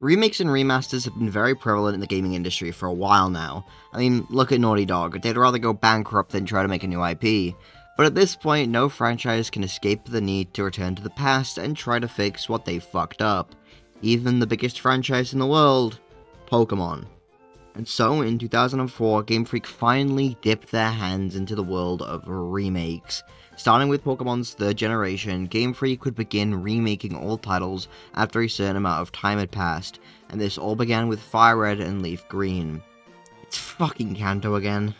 Remakes and remasters have been very prevalent in the gaming industry for a while now. I mean, look at Naughty Dog, they'd rather go bankrupt than try to make a new IP. But at this point, no franchise can escape the need to return to the past and try to fix what they fucked up. Even the biggest franchise in the world, Pokemon. And so, in 2004, Game Freak finally dipped their hands into the world of remakes. Starting with Pokemon's third generation, Game Freak would begin remaking all titles after a certain amount of time had passed, and this all began with Fire Red and Leaf Green. It's fucking Kanto again.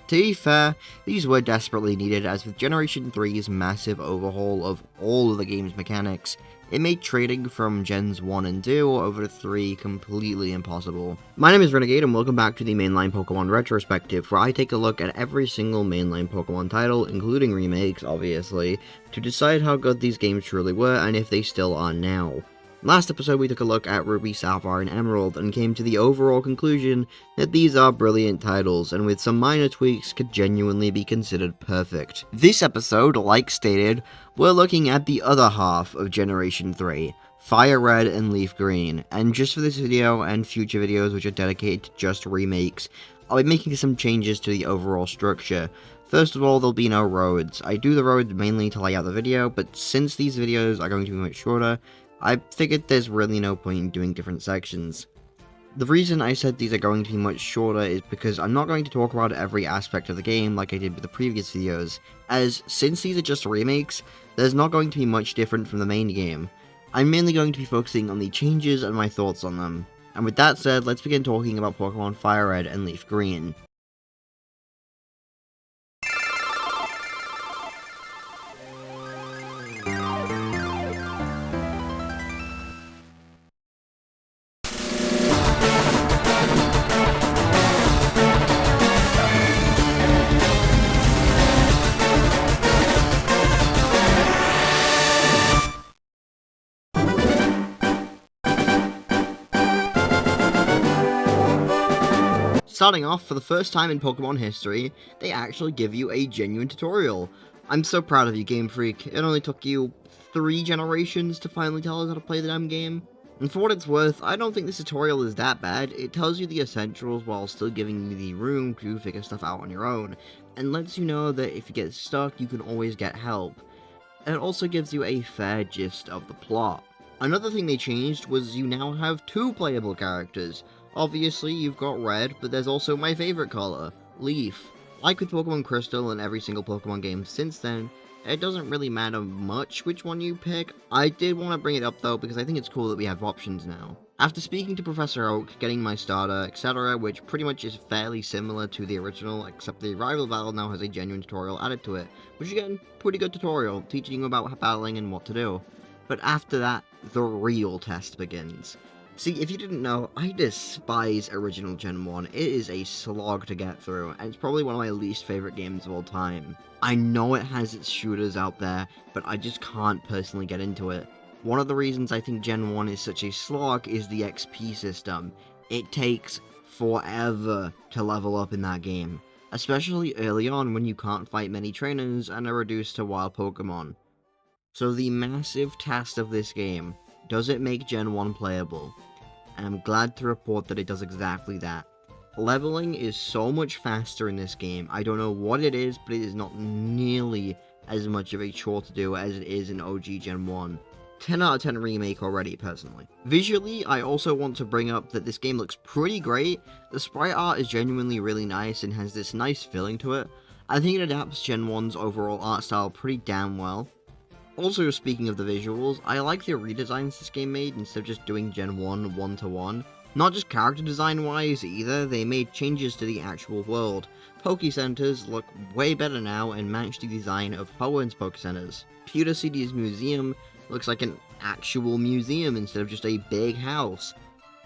To be fair, these were desperately needed, as with Generation 3's massive overhaul of all of the game's mechanics, it made trading from Gens 1 and 2 over to 3 completely impossible. My name is Renegade and welcome back to the Mainline Pokemon Retrospective, where I take a look at every single mainline Pokemon title, including remakes obviously, to decide how good these games truly were and if they still are now. Last episode we took a look at Ruby, Sapphire, and Emerald and came to the overall conclusion that these are brilliant titles and with some minor tweaks could genuinely be considered perfect. This episode, like stated, we're looking at the other half of Generation 3, Fire Red and Leaf Green, and just for this video and future videos which are dedicated to just remakes, I'll be making some changes to the overall structure. First of all, there'll be no roads. I do the roads mainly to lay out the video, but since these videos are going to be much shorter, I figured there's really no point in doing different sections. The reason I said these are going to be much shorter is because I'm not going to talk about every aspect of the game like I did with the previous videos, as since these are just remakes, there's not going to be much different from the main game. I'm mainly going to be focusing on the changes and my thoughts on them. And with that said, let's begin talking about Pokemon Fire Red and Leaf Green. Starting off, for the first time in Pokemon history, they actually give you a genuine tutorial. I'm so proud of you, Game Freak. It only took you 3 generations to finally tell us how to play the damn game. And for what it's worth, I don't think this tutorial is that bad. It tells you the essentials while still giving you the room to figure stuff out on your own, and lets you know that if you get stuck, you can always get help. And it also gives you a fair gist of the plot. Another thing they changed was you now have 2 playable characters. Obviously, you've got Red, but there's also my favorite color, Leaf. Like with Pokemon Crystal and every single Pokemon game since then, it doesn't really matter much which one you pick. I did want to bring it up though because I think it's cool that we have options now. After speaking to Professor Oak, getting my starter, etc., which pretty much is fairly similar to the original, except the rival battle now has a genuine tutorial added to it, which again, pretty good tutorial, teaching you about battling and what to do. But after that, the real test begins. See, if you didn't know, I despise original Gen 1. It is a slog to get through, and it's probably one of my least favorite games of all time. I know it has its shooters out there, but I just can't personally get into it. One of the reasons I think Gen 1 is such a slog is the XP system. It takes forever to level up in that game, especially early on when you can't fight many trainers and are reduced to wild Pokemon. So the massive test of this game, does it make Gen 1 playable? And I'm glad to report that it does exactly that. Leveling is so much faster in this game. I don't know what it is, but it is not nearly as much of a chore to do as it is in OG Gen 1. 10 out of 10 remake already, personally. Visually, I also want to bring up that this game looks pretty great. The sprite art is genuinely really nice and has this nice feeling to it. I think it adapts Gen 1's overall art style pretty damn well. Also, speaking of the visuals, I like the redesigns this game made instead of just doing Gen 1 1-to-1. Not just character design wise either, they made changes to the actual world. Poke Centers look way better now and match the design of Hoenn's Poke Centers. Pewter City's museum looks like an actual museum instead of just a big house.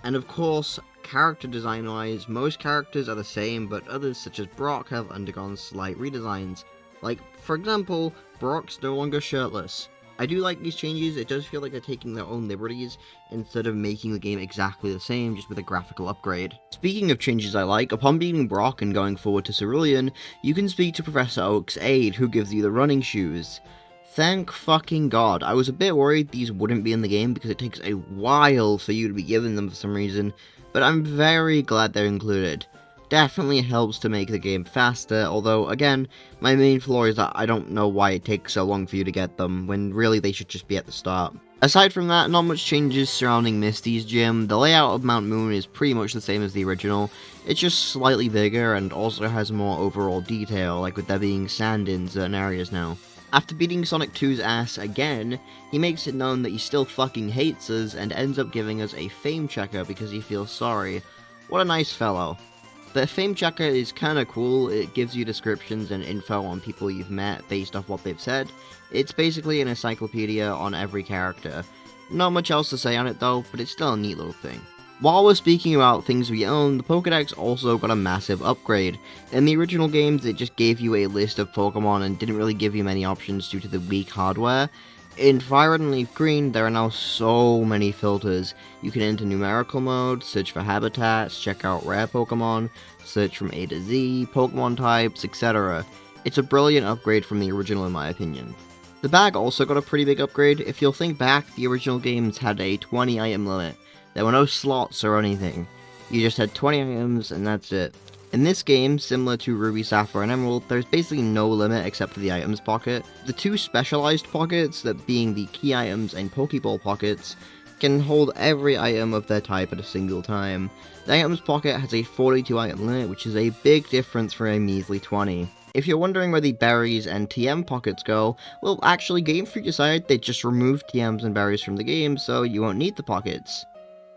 And of course, character design wise, most characters are the same, but others such as Brock have undergone slight redesigns. Like, for example, Brock's no longer shirtless. I do like these changes. It does feel like they're taking their own liberties instead of making the game exactly the same, just with a graphical upgrade. Speaking of changes I like, upon beating Brock and going forward to Cerulean, you can speak to Professor Oak's aide, who gives you the running shoes. Thank fucking god. I was a bit worried these wouldn't be in the game because it takes a while for you to be given them for some reason, but I'm very glad they're included. Definitely helps to make the game faster, although, again, my main flaw is that I don't know why it takes so long for you to get them, when really they should just be at the start. Aside from that, not much changes surrounding Misty's gym. The layout of Mount Moon is pretty much the same as the original, it's just slightly bigger and also has more overall detail, like with there being sand in certain areas now. After beating Sonic 2's ass again, he makes it known that he still fucking hates us and ends up giving us a fame checker because he feels sorry. What a nice fellow. The fame checker is kinda cool. It gives you descriptions and info on people you've met based off what they've said. It's basically an encyclopedia on every character. Not much else to say on it though, but it's still a neat little thing. While we're speaking about things we own, the Pokédex also got a massive upgrade. In the original games, it just gave you a list of Pokemon and didn't really give you many options due to the weak hardware. In Fire Red and Leaf Green, there are now so many filters. You can enter numerical mode, search for habitats, check out rare Pokemon, search from A to Z, Pokemon types, etc. It's a brilliant upgrade from the original in my opinion. The bag also got a pretty big upgrade. If you'll think back, the original games had a 20 item limit. There were no slots or anything. You just had 20 items and that's it. In this game, similar to Ruby, Sapphire, and Emerald, there's basically no limit except for the items pocket. The two specialized pockets, that being the key items and Pokeball pockets, can hold every item of their type at a single time. The items pocket has a 42 item limit, which is a big difference for a measly 20. If you're wondering where the berries and TM pockets go, well actually Game Freak decided they just removed TMs and berries from the game, so you won't need the pockets.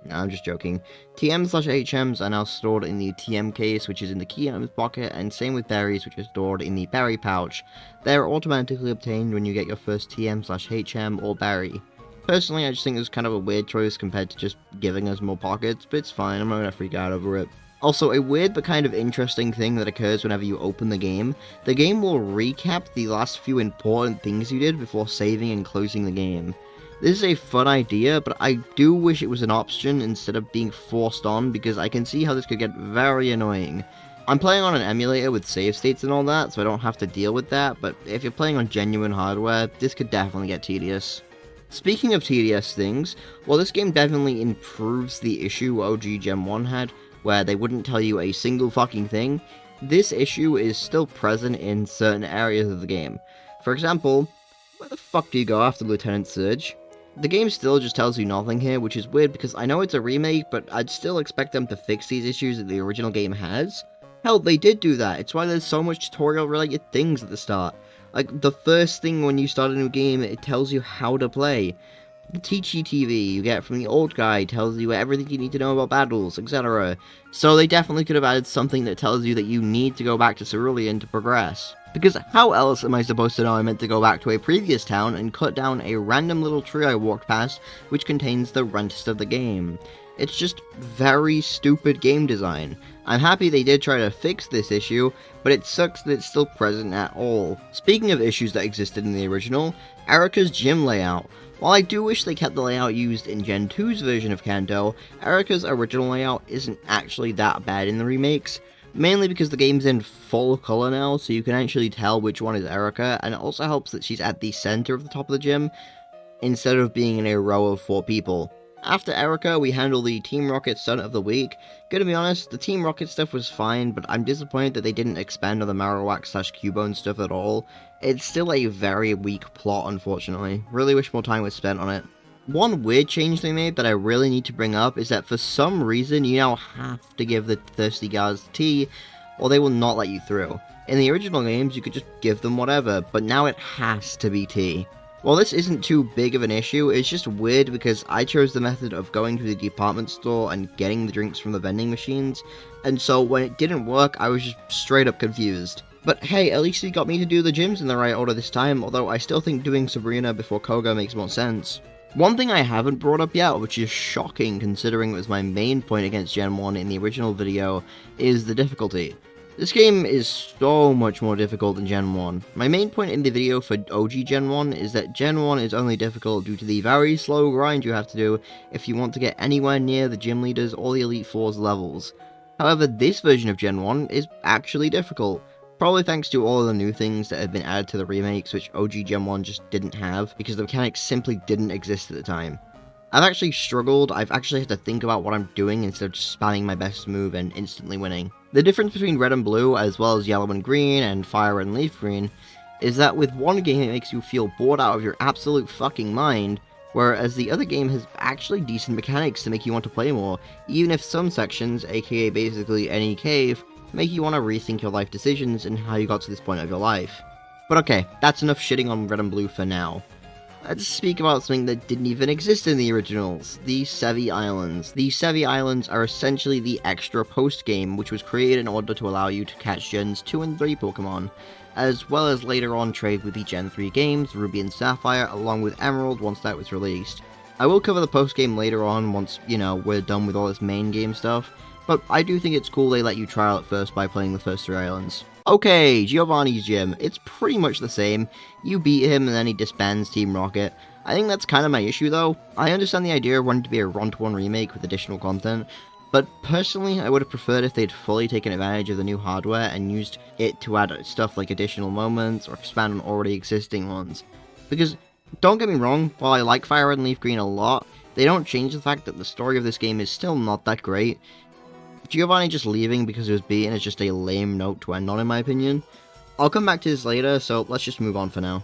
No, I'm just joking. TM/HMs are now stored in the TM case, which is in the key items pocket, and same with berries, which are stored in the berry pouch. They're automatically obtained when you get your first TM/HM or berry. Personally, I just think it was kind of a weird choice compared to just giving us more pockets, but it's fine, I'm not gonna freak out over it. Also, a weird but kind of interesting thing that occurs whenever you open the game will recap the last few important things you did before saving and closing the game. This is a fun idea, but I do wish it was an option instead of being forced on, because I can see how this could get very annoying. I'm playing on an emulator with save states and all that, so I don't have to deal with that, but if you're playing on genuine hardware, this could definitely get tedious. Speaking of tedious things, while this game definitely improves the issue OG Gen 1 had, where they wouldn't tell you a single fucking thing, this issue is still present in certain areas of the game. For example, where the fuck do you go after Lieutenant Surge? The game still just tells you nothing here, which is weird because I know it's a remake, but I'd still expect them to fix these issues that the original game has. Hell, they did do that. It's why there's so much tutorial-related things at the start. Like, the first thing when you start a new game, it tells you how to play. The Teachy TV you get from the old guy tells you everything you need to know about battles, etc. So they definitely could have added something that tells you that you need to go back to Cerulean to progress. Because how else am I supposed to know I meant to go back to a previous town and cut down a random little tree I walked past which contains the rest of the game? It's just very stupid game design. I'm happy they did try to fix this issue, but it sucks that it's still present at all. Speaking of issues that existed in the original, Erica's gym layout. While I do wish they kept the layout used in Gen 2's version of Kanto, Erica's original layout isn't actually that bad in the remakes. Mainly because the game's in full color now, so you can actually tell which one is Erica, and it also helps that she's at the center of the top of the gym, instead of being in a row of 4 people. After Erica, we handle the Team Rocket Stunt of the Week. Gonna be honest, the Team Rocket stuff was fine, but I'm disappointed that they didn't expand on the Marowak/Cubone stuff at all. It's still a very weak plot, unfortunately. Really wish more time was spent on it. One weird change they made that I really need to bring up is that for some reason you now have to give the thirsty guards tea, or they will not let you through. In the original games you could just give them whatever, but now it has to be tea. While this isn't too big of an issue, it's just weird because I chose the method of going to the department store and getting the drinks from the vending machines, and so when it didn't work I was just straight up confused. But hey, at least he got me to do the gyms in the right order this time, although I still think doing Sabrina before Koga makes more sense. One thing I haven't brought up yet, which is shocking considering it was my main point against Gen 1 in the original video, is the difficulty. This game is so much more difficult than Gen 1. My main point in the video for OG Gen 1 is that Gen 1 is only difficult due to the very slow grind you have to do if you want to get anywhere near the gym leaders or the Elite Four's levels. However, this version of Gen 1 is actually difficult. probably thanks to all of the new things that have been added to the remakes, which OG Gen 1 just didn't have, because the mechanics simply didn't exist at the time. I've actually struggled. I've actually had to think about what I'm doing instead of just spamming my best move and instantly winning. The difference between red and blue, as well as yellow and green, and fire and leaf green, is that with one game it makes you feel bored out of your absolute fucking mind, whereas the other game has actually decent mechanics to make you want to play more, even if some sections, aka basically any cave, make you want to rethink your life decisions and how you got to this point of your life. But okay, that's enough shitting on red and blue for now. Let's speak about something that didn't even exist in the originals, the Sevii Islands. The Sevii Islands are essentially the extra post-game, which was created in order to allow you to catch Gens 2 and 3 Pokemon, as well as later on trade with the Gen 3 games, Ruby and Sapphire, along with Emerald once that was released. I will cover the post-game later on once, we're done with all this main game stuff, but I do think it's cool they let you trial it first by playing the first 3 islands. Okay, Giovanni's gym. It's pretty much the same. You beat him and then he disbands Team Rocket. I think that's kind of my issue though. I understand the idea of wanting to be a run-to-one remake with additional content, but personally I would have preferred if they'd fully taken advantage of the new hardware and used it to add stuff like additional moments or expand on already existing ones. Because, don't get me wrong, while I like Fire Red and Leaf Green a lot, they don't change the fact that the story of this game is still not that great. Giovanni just leaving because he was beaten is just a lame note to end on in my opinion. I'll come back to this later, so let's just move on for now.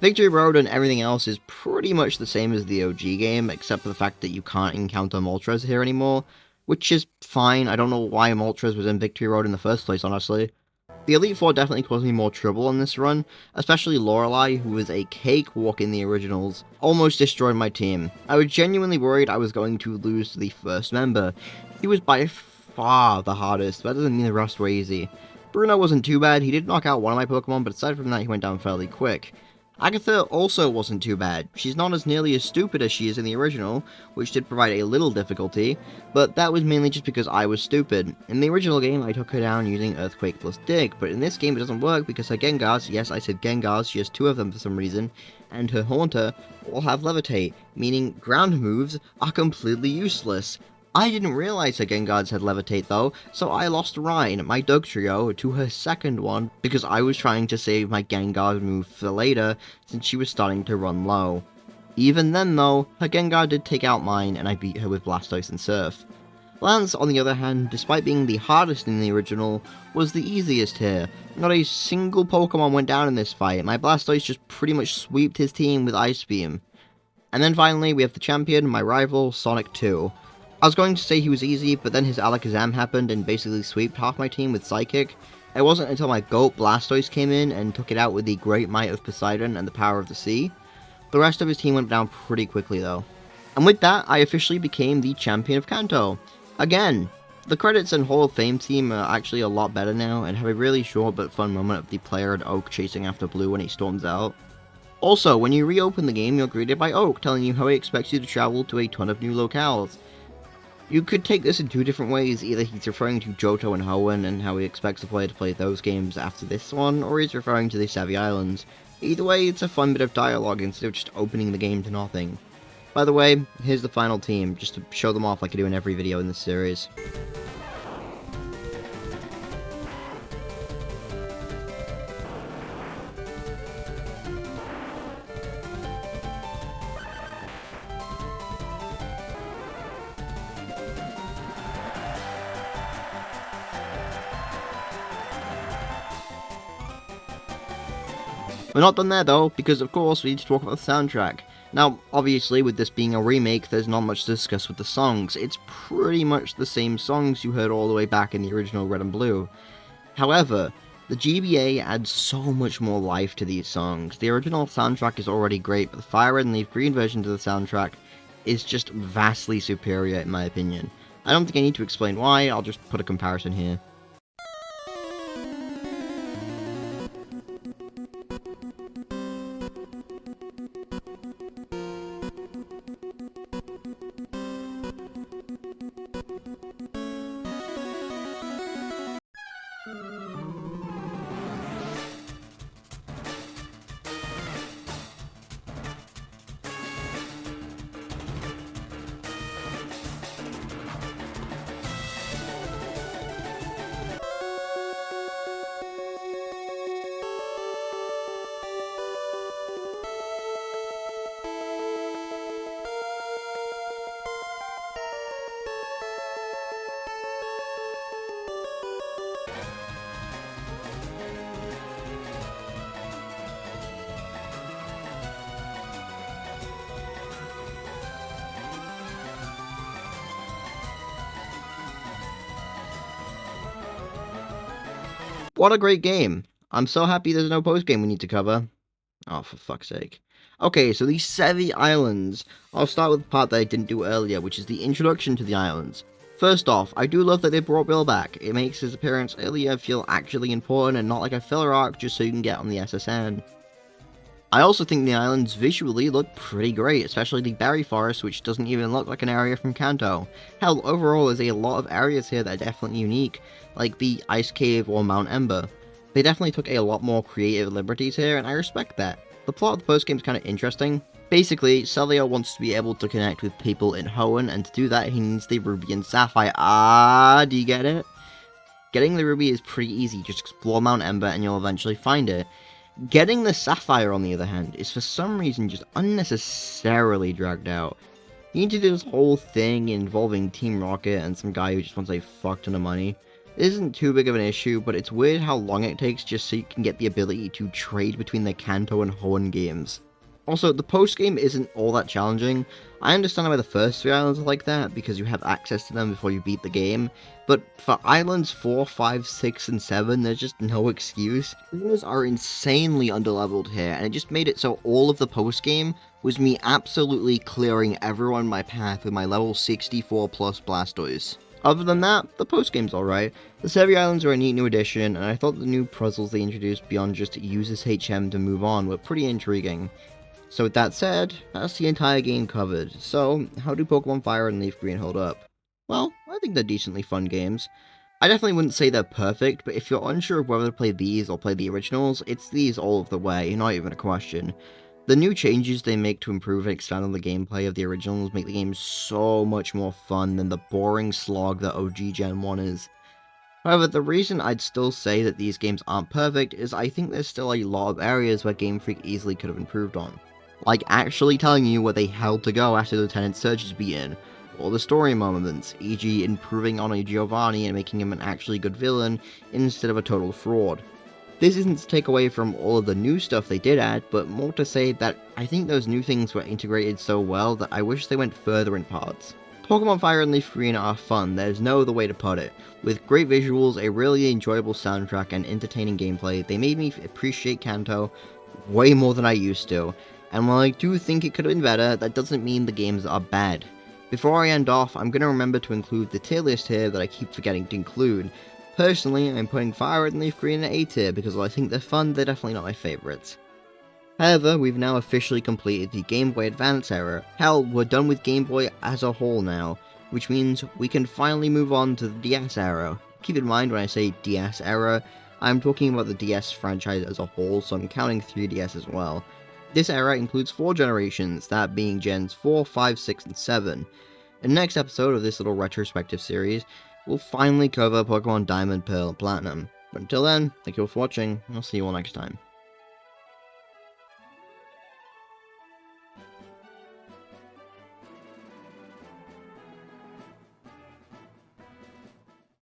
Victory Road and everything else is pretty much the same as the OG game, except for the fact that you can't encounter Moltres here anymore, which is fine. I don't know why Moltres was in Victory Road in the first place, honestly. The Elite Four definitely caused me more trouble on this run, especially Lorelei, who was a cakewalk in the originals, almost destroyed my team. I was genuinely worried I was going to lose to the first member. He was by far the hardest, but that doesn't mean the rest were easy. Bruno wasn't too bad. He did knock out one of my Pokemon, but aside from that he went down fairly quick. Agatha also wasn't too bad. She's not as nearly as stupid as she is in the original, which did provide a little difficulty, but that was mainly just because I was stupid. In the original game I took her down using Earthquake plus Dig, but in this game it doesn't work because her Gengars, yes I said Gengars, she has 2 of them for some reason, and her Haunter all have Levitate, meaning ground moves are completely useless. I didn't realize her Gengars had Levitate though, so I lost Rhine, my Dugtrio, to her second one because I was trying to save my Gengar move for later since she was starting to run low. Even then though, her Gengar did take out mine and I beat her with Blastoise and Surf. Lance, on the other hand, despite being the hardest in the original, was the easiest here. Not a single Pokemon went down in this fight, my Blastoise just pretty much sweeped his team with Ice Beam. And then finally we have the champion, my rival, Sonic 2. I was going to say he was easy, but then his Alakazam happened and basically swept half my team with Psychic. It wasn't until my GOAT Blastoise came in and took it out with the Great Might of Poseidon and the Power of the Sea. The rest of his team went down pretty quickly though. And with that, I officially became the champion of Kanto. Again, the credits and Hall of Fame team are actually a lot better now and have a really short but fun moment of the player at Oak chasing after Blue when he storms out. Also, when you reopen the game, you're greeted by Oak telling you how he expects you to travel to a ton of new locales. You could take this in 2 different ways. Either he's referring to Johto and Hoenn and how he expects the player to play those games after this one, or he's referring to the Sevii Islands. Either way, it's a fun bit of dialogue instead of just opening the game to nothing. By the way, here's the final team, just to show them off like I do in every video in this series. We're not done there though, because of course we need to talk about the soundtrack. Now, obviously with this being a remake, there's not much to discuss with the songs. It's pretty much the same songs you heard all the way back in the original Red and Blue. However, the GBA adds so much more life to these songs. The original soundtrack is already great, but the Fire Red and Leaf Green version of the soundtrack is just vastly superior in my opinion. I don't think I need to explain why, I'll just put a comparison here. What a great game! I'm so happy there's no post-game we need to cover. Oh, for fuck's sake. Okay, so these Sevii Islands. I'll start with the part that I didn't do earlier, which is the introduction to the islands. First off, I do love that they brought Bill back. It makes his appearance earlier feel actually important and not like a filler arc just so you can get on the SSN. I also think the islands visually look pretty great, especially the berry forest, which doesn't even look like an area from Kanto. Hell, overall there's a lot of areas here that are definitely unique, like the Ice Cave or Mount Ember. They definitely took a lot more creative liberties here, and I respect that. The plot of the postgame is kind of interesting. Basically, Cerulean wants to be able to connect with people in Hoenn, and to do that he needs the Ruby and Sapphire. Do you get it? Getting the Ruby is pretty easy, just explore Mount Ember and you'll eventually find it. Getting the Sapphire, on the other hand, is for some reason just unnecessarily dragged out. You need to do this whole thing involving Team Rocket and some guy who just wants a fuck ton of money. It isn't too big of an issue, but it's weird how long it takes just so you can get the ability to trade between the Kanto and Hoenn games. Also, the post-game isn't all that challenging. I understand why the first 3 islands are like that, because you have access to them before you beat the game, but for islands 4, 5, 6, and 7, there's just no excuse. Trainers are insanely underleveled here, and it just made it so all of the post-game was me absolutely clearing everyone my path with my level 64 plus Blastoise. Other than that, the post-game's alright. The Sevii Islands are a neat new addition, and I thought the new puzzles they introduced beyond just use this HM to move on were pretty intriguing. So with that said, that's the entire game covered. So, how do Pokemon Fire and Leaf Green hold up? Well, I think they're decently fun games. I definitely wouldn't say they're perfect, but if you're unsure of whether to play these or play the originals, it's these all of the way, not even a question. The new changes they make to improve and expand on the gameplay of the originals make the game so much more fun than the boring slog that OG Gen 1 is. However, the reason I'd still say that these games aren't perfect is I think there's still a lot of areas where Game Freak easily could have improved on. Like actually telling you where they held to go after Lieutenant Surge is beaten, or the story moments, e.g. improving on a Giovanni and making him an actually good villain instead of a total fraud. This isn't to take away from all of the new stuff they did add, but more to say that I think those new things were integrated so well that I wish they went further in parts. Pokemon Fire and Leaf Green are fun, there's no other way to put it. With great visuals, a really enjoyable soundtrack, and entertaining gameplay, they made me appreciate Kanto way more than I used to. And while I do think it could have been better, that doesn't mean the games are bad. Before I end off, I'm going to remember to include the tier list here that I keep forgetting to include. Personally, I'm putting Fire and Leaf Green in A tier because while I think they're fun, they're definitely not my favourites. However, we've now officially completed the Game Boy Advance era. Hell, we're done with Game Boy as a whole now, which means we can finally move on to the DS era. Keep in mind when I say DS era, I'm talking about the DS franchise as a whole, so I'm counting 3DS as well. This era includes 4 generations, that being Gens 4, 5, 6, and 7. In the next episode of this little retrospective series, we'll finally cover Pokemon Diamond, Pearl, and Platinum. But until then, thank you all for watching, and I'll see you all next time.